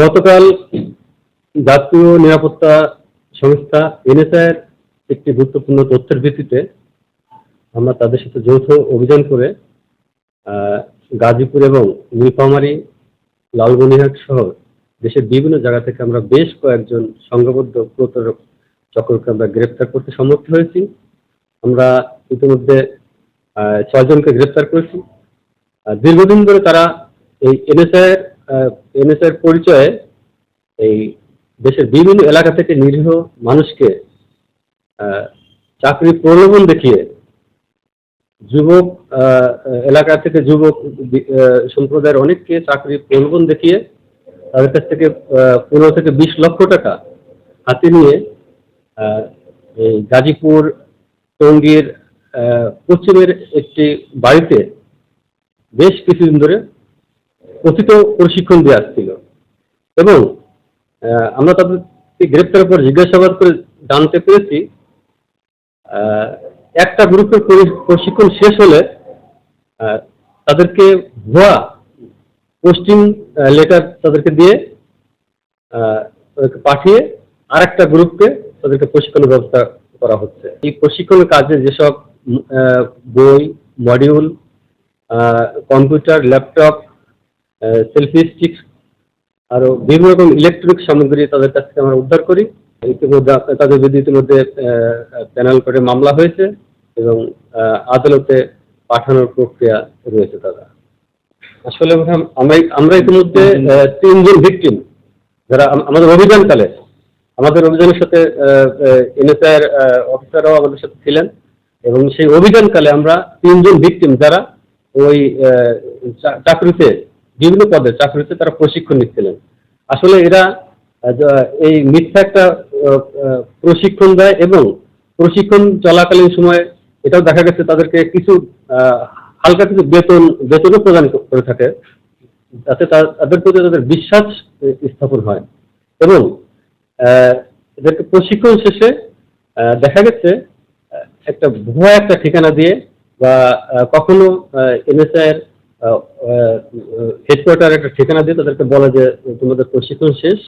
গতকাল জাতীয় নিরাপত্তা সংস্থা এনএসআই-এর একটি গুরুত্বপূর্ণ তথ্যের ভিত্তিতে আমরা তাদের সাথে যৌথ অভিযান করে গাজীপুর এবং নীলফামারী, লালমনিরহাট সহ দেশের বিভিন্ন জায়গা থেকে আমরা বেশ কয়েকজন সংঘবদ্ধ প্রতারক চক্রকে আমরা গ্রেপ্তার করতে সমর্থ হয়েছি। আমরা ইতিমধ্যে 6 জনকে গ্রেপ্তার করেছি। দীর্ঘদিন ধরে তারা এই এনএসআই-এর পরিচয়ে এই দেশের বিভিন্ন এলাকা থেকে নিরীহ মানুষকে চাকরির প্রলোভন দেখিয়ে যুবক এলাকা থেকে যুবক সম্প্রদায়ের অনেককে চাকরির প্রলোভন দেখিয়ে তাদের কাছ থেকে 15 থেকে 20 লক্ষ টাকা হাতে নিয়ে এই গাজীপুর টঙ্গীর পশ্চিমের একটি বাড়িতে বেশ কিছুদিন ধরে কথিত প্রশিক্ষণ দিয়ে আসছিল এবং আমরা তাদেরকে গ্রেপ্তারের পর জিজ্ঞাসাবাদ করে জানতে পেরেছি একটা গ্রুপের প্রশিক্ষণ শেষ হলে তাদেরকে ভুয়া পোস্টিং লেটার তাদেরকে দিয়ে পাঠিয়ে আরেকটা গ্রুপকে তাদেরকে প্রশিক্ষণের ব্যবস্থা করা হচ্ছে। এই প্রশিক্ষণের কাজে যেসব বই, module, computer, laptop, selfie stick আরো বিভিন্ন রকম ইলেকট্রনিক সামগ্রী তাদের কাছ থেকে আমরা উদ্ধার করি। ইতিমধ্যে তাদের বিরুদ্ধে ইতিমধ্যে প্যানেল করে মামলা হয়েছে এবং আদালতে পাঠানোর প্রক্রিয়া রয়েছে। তারা আসলে আমরা ইতিমধ্যে 3 জন ভিকটিম যারা আমাদের অভিযানের সাথে এনএসআই এর অফিসাররাও আমাদের সাথে ছিলেন এবং সেই অভিযানকালে আমরা 3 জন ভিকটিম যারা ওই চাকরিতে বিভিন্ন পদের চাকরিতে তারা প্রশিক্ষণ নিচ্ছিলেন। আসলে এরা এই মিথ্যা একটা প্রশিক্ষণ দেয় এবং প্রশিক্ষণ চলাকালীন সময়ে এটাও দেখা গেছে তাদেরকে কিছু হালকা কিছু বেতনও প্রদান করে থাকে যাতে তাদের প্রতি তাদের বিশ্বাস স্থাপন হয় এবং এদেরকে প্রশিক্ষণ শেষে দেখা গেছে একটা ভুয়া একটা ঠিকানা দিয়ে বা কখনো এনএসআই এর হেডকোয়ার্টার একটা ঠিকানা দিয়ে তাদেরকে বলা যে তোমাদের প্রশিক্ষণ শেষ।